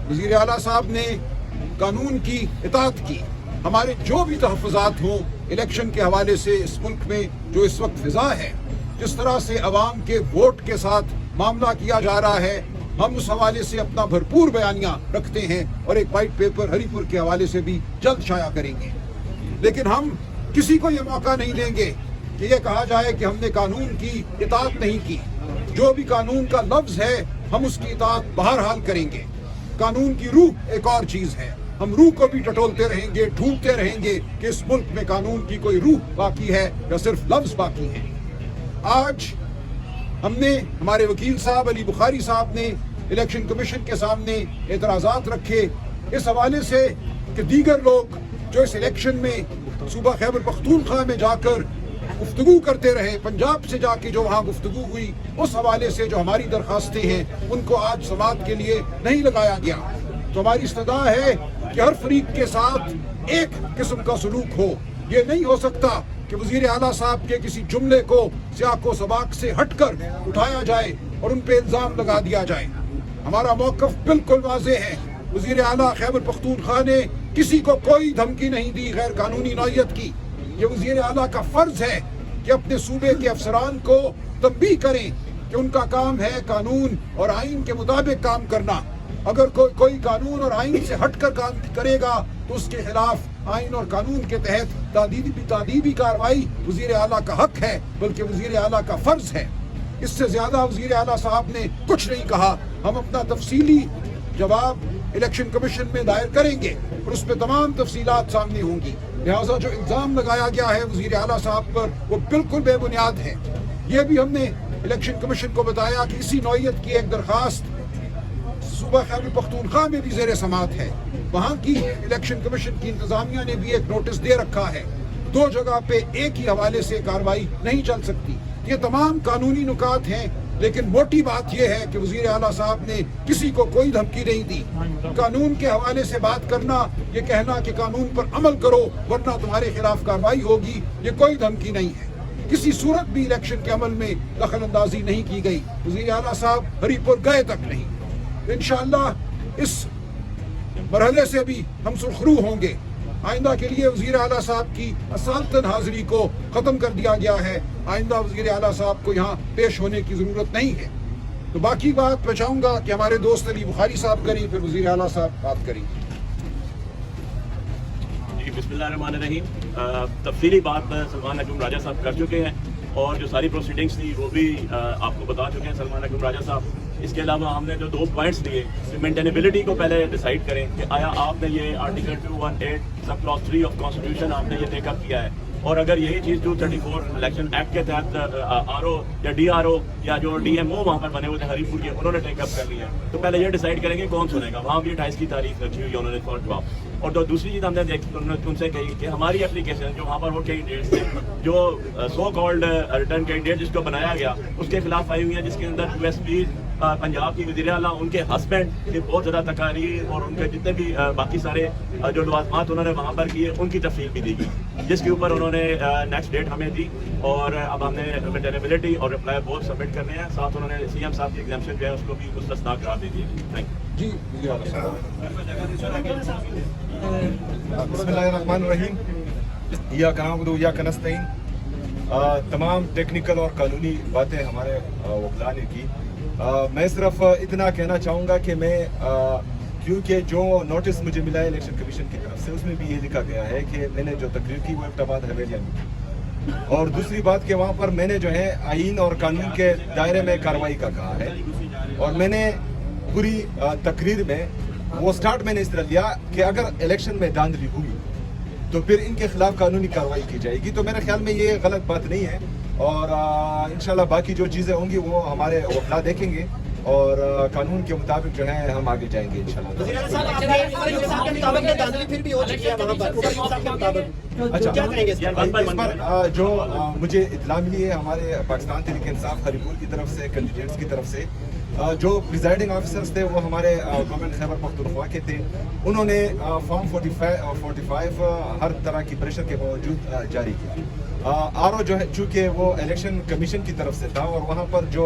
وزیر اعلیٰ صاحب نے قانون کی اطاعت کی. ہمارے جو بھی تحفظات ہوں الیکشن کے حوالے سے اس ملک میں جو اس وقت فضا ہے، جس طرح سے عوام کے ووٹ کے ساتھ معاملہ کیا جا رہا ہے، ہم اس حوالے سے اپنا بھرپور بیانیہ رکھتے ہیں اور ایک وائٹ پیپر ہری پور کے حوالے سے بھی جلد شائع کریں گے. لیکن ہم کسی کو یہ موقع نہیں دیں گے کہ یہ کہا جائے کہ ہم نے قانون کی اطاعت نہیں کی. جو بھی قانون کا لفظ ہے ہم اس کی اطاعت بہرحال کریں گے. قانون کی روح ایک اور چیز ہے. ہم روح کو بھی ٹٹولتے رہیں گے، ڈھونڈتے رہیں گے کہ اس ملک میں قانون کی کوئی روح باقی ہے یا صرف لفظ باقی ہے. آج ہم نے، ہمارے وکیل صاحب علی بخاری صاحب نے الیکشن کمیشن کے سامنے اعتراضات رکھے اس حوالے سے کہ دیگر لوگ جو اس الیکشن میں صوبہ خیبر پختونخوا میں جا کر گفتگو کرتے رہے، پنجاب سے جا کے جو وہاں گفتگو ہوئی، اس حوالے سے جو ہماری درخواستیں ہیں ان کو آج سماعت کے لیے نہیں لگایا گیا. تو ہماری استدعا ہے کہ ہر فریق کے ساتھ ایک قسم کا سلوک ہو. یہ نہیں ہو سکتا کہ وزیر اعلیٰ صاحب کے کسی جملے کو سیاق و سباق سے ہٹ کر اٹھایا جائے اور ان پہ الزام لگا دیا جائے. ہمارا موقف بالکل واضح ہے. وزیر اعلیٰ خیبر پختونخوا نے کسی کو کوئی دھمکی نہیں دی غیر قانونی نوعیت کی. یہ وزیر اعلیٰ کا فرض ہے کہ اپنے صوبے کے افسران کو تنبیہ کریں کہ ان کا کام ہے قانون اور آئین کے مطابق کام کرنا. اگر کوئی قانون اور آئین سے ہٹ کر کام کرے گا تو اس کے خلاف آئین اور قانون کے تحت تعدیبی کارروائی وزیر اعلیٰ کا حق ہے، بلکہ وزیر اعلیٰ کا فرض ہے. اس سے زیادہ وزیر اعلیٰ صاحب نے کچھ نہیں کہا. ہم اپنا تفصیلی جواب الیکشن کمیشن میں دائر کریں گے اور اس پہ تمام تفصیلات سامنے ہوں گی. لہٰذا جو الزام لگایا گیا ہے وزیر اعلیٰ صاحب پر وہ بالکل بے بنیاد ہے. یہ بھی ہم نے الیکشن کمیشن کو بتایا کہ اسی نوعیت کی ایک درخواست صوبہ خیبر پختونخوا میں بھی زیر سماعت ہے. وہاں کی الیکشن کمیشن کی انتظامیہ نے بھی ایک نوٹس دے رکھا ہے. دو جگہ پہ ایک ہی حوالے سے کارروائی نہیں چل سکتی. یہ تمام قانونی نکات ہیں، لیکن موٹی بات یہ ہے کہ وزیر اعلیٰ صاحب نے کسی کو کوئی دھمکی نہیں دی. قانون کے حوالے سے بات کرنا، یہ کہنا کہ قانون پر عمل کرو ورنہ تمہارے خلاف کارروائی ہوگی، یہ کوئی دھمکی نہیں ہے. کسی صورت بھی الیکشن کے عمل میں دخل اندازی نہیں کی گئی. وزیر اعلیٰ صاحب ہری پور گئے تک نہیں. انشاءاللہ اس مرحلے سے بھی ہم سرخرو ہوں گے. آئندہ کے لیے وزیر اعلیٰ صاحب کی اصالتاً حاضری کو ختم کر دیا گیا ہے. آئندہ وزیر اعلیٰ صاحب کو یہاں پیش ہونے کی ضرورت نہیں ہے. تو باقی بات میں چاہوں گا کہ ہمارے دوست علی بخاری صاحب کریں، پھر وزیر اعلیٰ صاحب بات کریں. جی بسم اللہ الرحمن الرحیم. تفصیلی بات سلمان نجوم راجہ صاحب کر چکے ہیں اور جو ساری پروسیڈنگس تھی وہ بھی آپ کو بتا چکے ہیں سلمان نجوم راجہ صاحب. اس کے علاوہ ہم نے جو 2 پوائنٹس لیے، مینٹینیبلٹی کو پہلے ڈیسائیڈ کریں کہ آیا آپ نے یہ article 218 sub class 3 of constitution آپ نے یہ ٹیک اپ کیا ہے، اور اگر یہی چیز 234 الیکشن ایکٹ کے تحت آر او یا ڈی آر او یا جو ڈی ایم او وہاں پر بنے ہوئے تھے ہری پور کے، انہوں نے ٹیک اپ کر لیا، تو پہلے یہ ڈیسائیڈ کریں گے کون سنے گا. وہاں بھی 28 کی تاریخ رکھی ہوئی ہے انہوں نے فار جواب. اور دوسری چیز ہم نے ان سے کہی کہ ہماری اپلیکیشن جو وہاں پر وہ کینڈیڈیٹس تھے، جو سو کالڈ ریٹرن کینڈیڈیٹ جس کو بنایا گیا اس کے خلاف آئی ہوئی ہیں، جس کے اندر یو ایس پی پنجاب کی وزیر اعلیٰ، ان کے ہسبینڈ کے بہت زیادہ تقاریر اور ان کے جتنے بھی باقی سارے جو لوازمات انہوں نے وہاں پر کیے ان کی تفصیل بھی دی گئی، جس کے اوپر انہوں نے نیکسٹ ڈیٹ ہمیں دی. اور اب ہم نے مینٹینیبلٹی اور رپلائی بہت سبمٹ کرنے ہیں. ساتھ انہوں نے سی ایم صاحب کی ایگزامشن جو ہے اس کو بھی مستثنا قرار دے دی. Thank you. جی بسم اللہ الرحمن الرحیم. ایاک نعبد و ایاک نستعین. تمام ٹیکنیکل اور قانونی باتیں ہمارے وکلاء نے کی. میں صرف اتنا کہنا چاہوں گا کہ میں کیونکہ جو نوٹس مجھے ملا ہے الیکشن کمیشن کی طرف سے اس میں بھی یہ لکھا گیا ہے کہ میں نے جو تقریر کی وہ ابٹاباد حویلیہ میں کی، اور دوسری بات کہ وہاں پر میں نے جو ہے آئین اور قانون کے دائرے میں کارروائی کا کہا ہے، اور میں نے پوری تقریر میں وہ سٹارٹ میں نے اس طرح لیا کہ اگر الیکشن میں دھاندلی ہوئی تو پھر ان کے خلاف قانونی کارروائی کی جائے گی. تو میرے خیال میں یہ غلط بات نہیں ہے، اور انشاءاللہ باقی جو چیزیں ہوں گی وہ ہمارے وکلاء دیکھیں گے اور قانون کے مطابق جو ہے ہم آگے جائیں گے انشاءاللہ. اچھا، اس پر جو مجھے اطلاع ملی ہے ہمارے پاکستان تحریک انصاف ہری پور کی طرف سے کینڈیڈیٹس کی طرف سے، جو پریزائڈنگ آفیسرز تھے وہ ہمارے گورنمنٹ خیبر پختونخوا کے تھے، انہوں نے فارم 45 ہر طرح کی پریشر کے باوجود جاری کیا. آر او جو ہے چونکہ وہ الیکشن کمیشن کی طرف سے تھا اور وہاں پر جو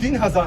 3000